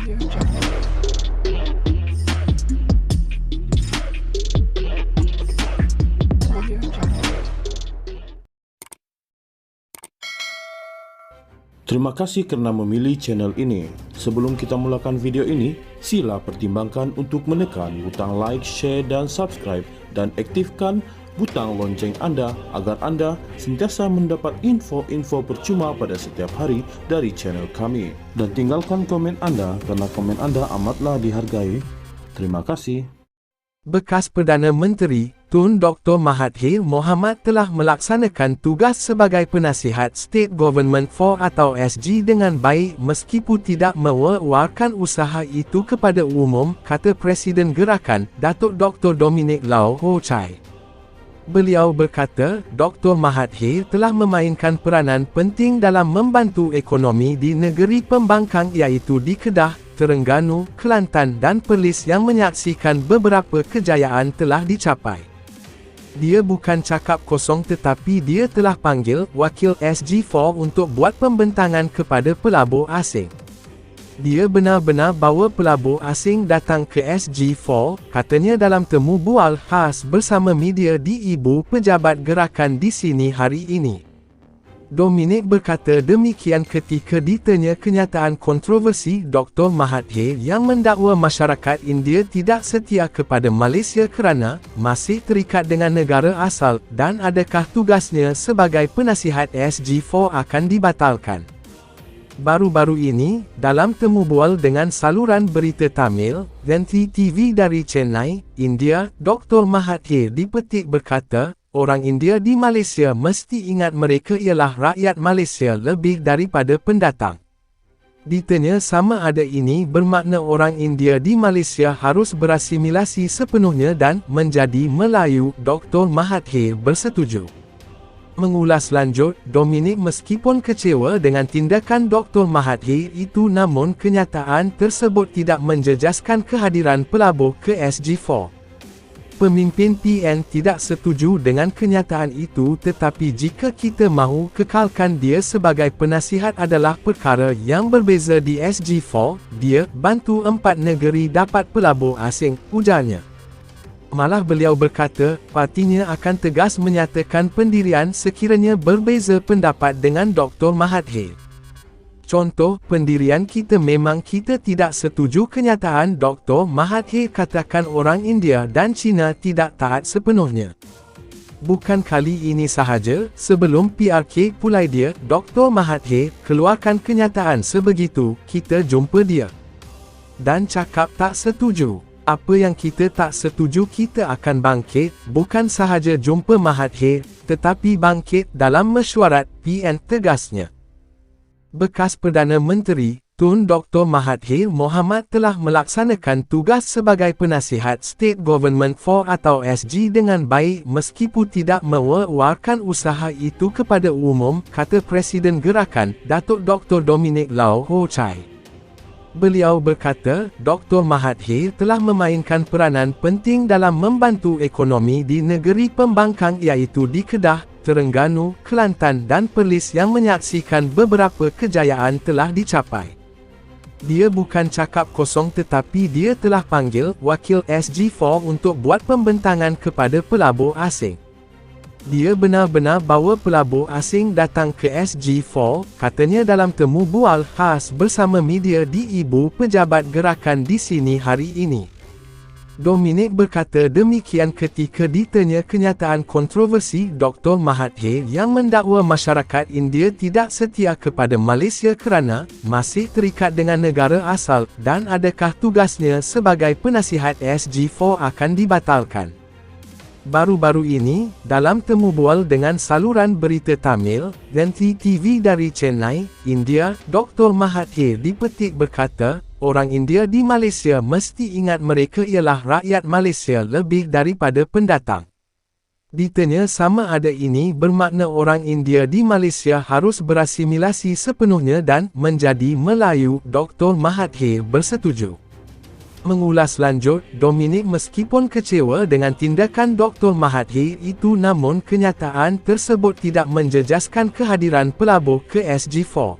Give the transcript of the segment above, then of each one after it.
Terima kasih kerana memilih channel ini. Sebelum kita mulakan video ini, sila pertimbangkan untuk menekan butang like, share dan subscribe dan aktifkan butang lonceng anda agar anda sentiasa mendapat info-info percuma pada setiap hari dari channel kami. Dan tinggalkan komen anda kerana komen anda amatlah dihargai. Terima kasih. Bekas Perdana Menteri Tun Dr. Mahathir Mohamad telah melaksanakan tugas sebagai penasihat State Government for atau SG dengan baik meskipun tidak mewawarkan usaha itu kepada umum, kata Presiden Gerakan, Datuk Dr. Dominic Lau Ho Chai. Beliau berkata, Dr. Mahathir telah memainkan peranan penting dalam membantu ekonomi di negeri pembangkang iaitu di Kedah, Terengganu, Kelantan dan Perlis yang menyaksikan beberapa kejayaan telah dicapai. Dia bukan cakap kosong tetapi dia telah panggil wakil SG4 untuk buat pembentangan kepada pelabur asing. Dia benar-benar bawa pelabur asing datang ke SG4, katanya dalam temu bual khas bersama media di Ibu Pejabat Gerakan di sini hari ini. Dominic berkata demikian ketika ditanya kenyataan kontroversi Dr. Mahathir yang mendakwa masyarakat India tidak setia kepada Malaysia kerana masih terikat dengan negara asal dan adakah tugasnya sebagai penasihat SG4 akan dibatalkan. Baru-baru ini, dalam temu bual dengan saluran berita Tamil, Gantry TV dari Chennai, India, Dr. Mahathir dipetik berkata, orang India di Malaysia mesti ingat mereka ialah rakyat Malaysia lebih daripada pendatang. Ditanya sama ada ini bermakna orang India di Malaysia harus berasimilasi sepenuhnya dan menjadi Melayu, Dr. Mahathir bersetuju. Mengulas lanjut, Dominic meskipun kecewa dengan tindakan Dr. Mahathir itu namun kenyataan tersebut tidak menjejaskan kehadiran pelabur ke SG4. Pemimpin PN tidak setuju dengan kenyataan itu tetapi jika kita mahu kekalkan dia sebagai penasihat adalah perkara yang berbeza di SG4, dia bantu 4 negeri dapat pelabur asing, ujarnya. Malah beliau berkata, partinya akan tegas menyatakan pendirian sekiranya berbeza pendapat dengan Dr. Mahathir. Contoh, pendirian kita memang kita tidak setuju kenyataan Dr. Mahathir katakan orang India dan Cina tidak taat sepenuhnya. Bukan kali ini sahaja, sebelum PRK pulai dia, Dr. Mahathir keluarkan kenyataan sebegitu, kita jumpa dia. Dan cakap tak setuju. Apa yang kita tak setuju kita akan bangkit, bukan sahaja jumpa Mahathir, tetapi bangkit dalam mesyuarat, PN tegasnya. Bekas Perdana Menteri, Tun Dr. Mahathir Mohamad telah melaksanakan tugas sebagai penasihat State Government for atau SG dengan baik meskipun tidak mewawarkan usaha itu kepada umum, kata Presiden Gerakan, Datuk Dr. Dominic Lau Ho Chai. Beliau berkata, Dr. Mahathir telah memainkan peranan penting dalam membantu ekonomi di negeri pembangkang iaitu di Kedah, Terengganu, Kelantan dan Perlis yang menyaksikan beberapa kejayaan telah dicapai. Dia bukan cakap kosong tetapi dia telah panggil wakil SG4 untuk buat pembentangan kepada pelabur asing. Dia benar-benar bawa pelabur asing datang ke SG4, katanya dalam temu bual khas bersama media di Ibu Pejabat Gerakan di sini hari ini. Dominic berkata demikian ketika ditanya kenyataan kontroversi Dr. Mahathir yang mendakwa masyarakat India tidak setia kepada Malaysia kerana masih terikat dengan negara asal dan adakah tugasnya sebagai penasihat SG4 akan dibatalkan. Baru-baru ini, dalam temu bual dengan saluran berita Tamil, Gantry TV dari Chennai, India, Dr. Mahathir dipetik berkata, orang India di Malaysia mesti ingat mereka ialah rakyat Malaysia lebih daripada pendatang. Ditanya sama ada ini bermakna orang India di Malaysia harus berasimilasi sepenuhnya dan menjadi Melayu, Dr. Mahathir bersetuju. Mengulas lanjut, Dominic meskipun kecewa dengan tindakan Dr. Mahathir itu namun kenyataan tersebut tidak menjejaskan kehadiran pelabur ke SG4.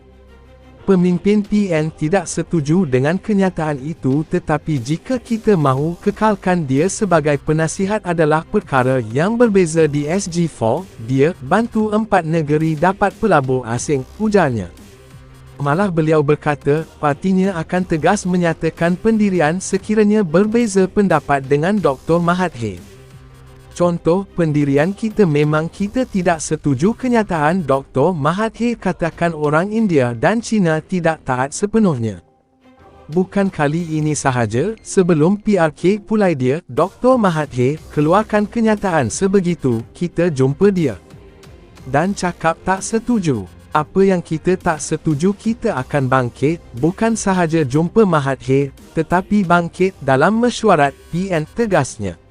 Pemimpin PN tidak setuju dengan kenyataan itu, tetapi jika kita mahu kekalkan dia sebagai penasihat adalah perkara yang berbeza di SG4, dia bantu 4 negeri dapat pelabur asing, ujarnya. Malah beliau berkata, partinya akan tegas menyatakan pendirian sekiranya berbeza pendapat dengan Dr. Mahathir. Contoh, pendirian kita memang kita tidak setuju kenyataan Dr. Mahathir katakan orang India dan Cina tidak taat sepenuhnya. Bukan kali ini sahaja, sebelum PRK pulai dia, Dr. Mahathir keluarkan kenyataan sebegitu, kita jumpa dia. Dan cakap tak setuju. Apa yang kita tak setuju kita akan bangkit, bukan sahaja jumpa Mahathir, tetapi bangkit dalam mesyuarat PN, tegasnya.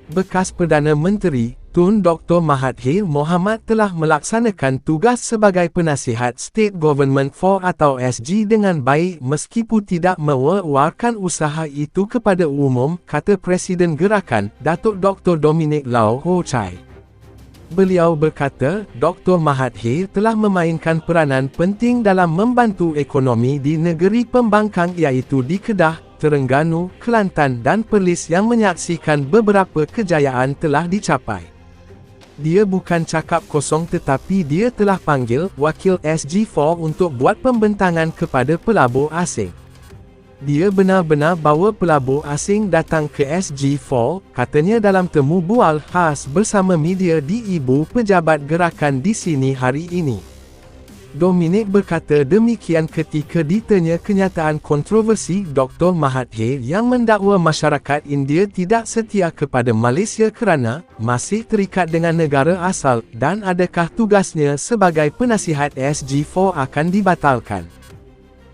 Bekas Perdana Menteri, Tun Dr. Mahathir Mohamad telah melaksanakan tugas sebagai penasihat State Government for atau SG dengan baik meskipun tidak mewawarkan usaha itu kepada umum, kata Presiden Gerakan, Datuk Dr. Dominic Lau Ho Chai. Beliau berkata, Dr. Mahathir telah memainkan peranan penting dalam membantu ekonomi di negeri pembangkang iaitu di Kedah, Terengganu, Kelantan dan Perlis yang menyaksikan beberapa kejayaan telah dicapai. Dia bukan cakap kosong tetapi dia telah panggil wakil SG4 untuk buat pembentangan kepada pelabur asing. Dia benar-benar bawa pelabur asing datang ke SG4, katanya dalam temu bual khas bersama media di Ibu Pejabat Gerakan di sini hari ini. Dominic berkata demikian ketika ditanya kenyataan kontroversi Dr. Mahathir yang mendakwa masyarakat India tidak setia kepada Malaysia kerana masih terikat dengan negara asal dan adakah tugasnya sebagai penasihat SG4 akan dibatalkan.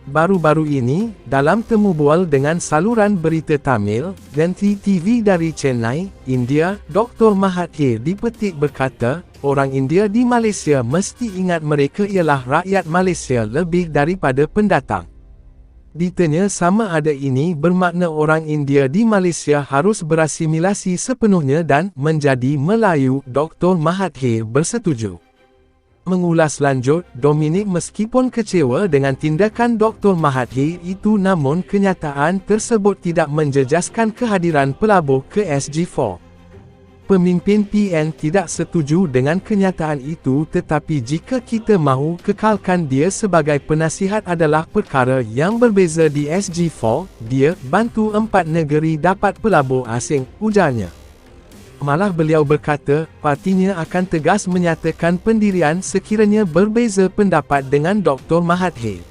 Baru-baru ini, dalam temu bual dengan saluran berita Tamil, Gantry TV dari Chennai, India, Dr. Mahathir dipetik berkata, orang India di Malaysia mesti ingat mereka ialah rakyat Malaysia lebih daripada pendatang. Ditanya sama ada ini bermakna orang India di Malaysia harus berasimilasi sepenuhnya dan menjadi Melayu, Dr. Mahathir bersetuju. Mengulas lanjut, Dominic meskipun kecewa dengan tindakan Dr. Mahathir itu namun kenyataan tersebut tidak menjejaskan kehadiran pelabur ke SG4. Pemimpin PN tidak setuju dengan kenyataan itu tetapi jika kita mahu kekalkan dia sebagai penasihat adalah perkara yang berbeza di SG4, dia bantu 4 negeri dapat pelabur asing, ujarnya. Malah beliau berkata, partinya akan tegas menyatakan pendirian sekiranya berbeza pendapat dengan Dr. Mahathir.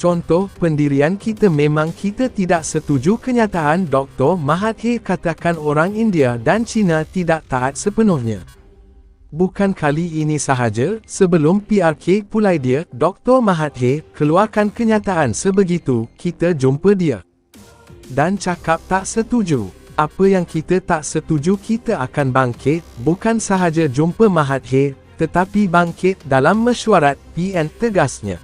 Contoh, pendirian kita memang kita tidak setuju kenyataan Dr. Mahathir katakan orang India dan Cina tidak taat sepenuhnya. Bukan kali ini sahaja, sebelum PRK pulai dia, Dr. Mahathir keluarkan kenyataan sebegitu, kita jumpa dia. Dan cakap tak setuju. Apa yang kita tak setuju kita akan bangkit, bukan sahaja jumpa Mahathir, tetapi bangkit dalam mesyuarat PN, tegasnya.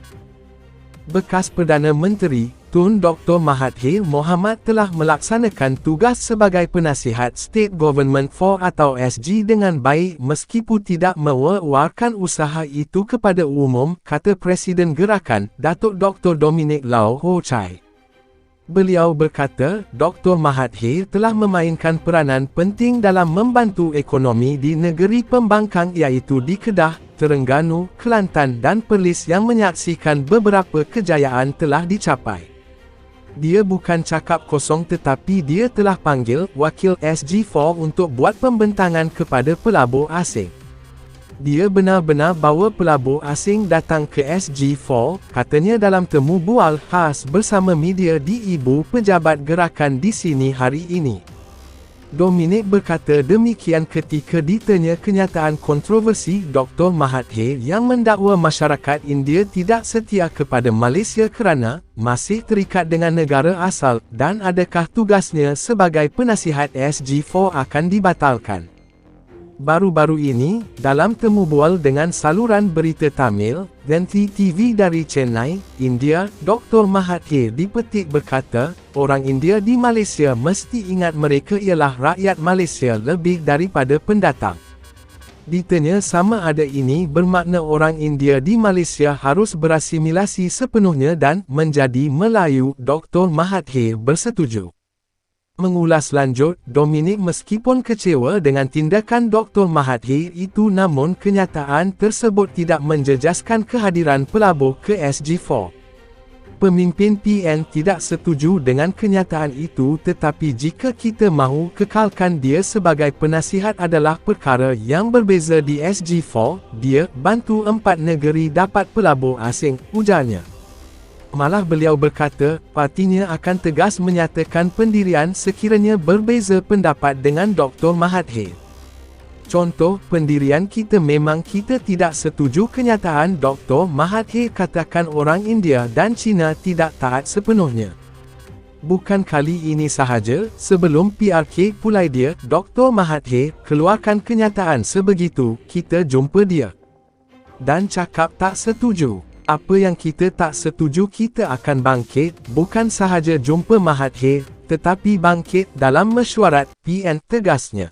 Bekas Perdana Menteri, Tun Dr. Mahathir Mohamad telah melaksanakan tugas sebagai penasihat State Government for atau SG dengan baik meskipun tidak mewawarkan usaha itu kepada umum, kata Presiden Gerakan, Datuk Dr. Dominic Lau Ho Chai. Beliau berkata, Dr. Mahathir telah memainkan peranan penting dalam membantu ekonomi di negeri pembangkang iaitu di Kedah, Terengganu, Kelantan dan Perlis yang menyaksikan beberapa kejayaan telah dicapai. Dia bukan cakap kosong tetapi dia telah panggil wakil SG4 untuk buat pembentangan kepada pelabur asing. Dia benar-benar bawa pelabur asing datang ke SG4, katanya dalam temu bual khas bersama media di Ibu Pejabat Gerakan di sini hari ini. Dominic berkata demikian ketika ditanya kenyataan kontroversi Dr. Mahathir yang mendakwa masyarakat India tidak setia kepada Malaysia kerana masih terikat dengan negara asal dan adakah tugasnya sebagai penasihat SG4 akan dibatalkan. Baru-baru ini, dalam temu bual dengan saluran berita Tamil, Gantry TV dari Chennai, India, Dr. Mahathir dipetik berkata, orang India di Malaysia mesti ingat mereka ialah rakyat Malaysia lebih daripada pendatang. Ditanya sama ada ini bermakna orang India di Malaysia harus berasimilasi sepenuhnya dan menjadi Melayu, Dr. Mahathir bersetuju. Mengulas lanjut, Dominic meskipun kecewa dengan tindakan Dr. Mahathir itu namun kenyataan tersebut tidak menjejaskan kehadiran pelabur ke SG4. Pemimpin PN tidak setuju dengan kenyataan itu tetapi jika kita mahu kekalkan dia sebagai penasihat adalah perkara yang berbeza di SG4, dia bantu 4 negeri dapat pelabur asing, ujarnya. Malah beliau berkata, partinya akan tegas menyatakan pendirian sekiranya berbeza pendapat dengan Dr. Mahathir. Contoh, pendirian kita memang kita tidak setuju kenyataan Dr. Mahathir katakan orang India dan Cina tidak taat sepenuhnya. Bukan kali ini sahaja, sebelum PRK pulai dia, Dr. Mahathir keluarkan kenyataan sebegitu, kita jumpa dia. Dan cakap tak setuju. Apa yang kita tak setuju kita akan bangkit, bukan sahaja jumpa Mahathir, tetapi bangkit dalam mesyuarat, PN tegasnya.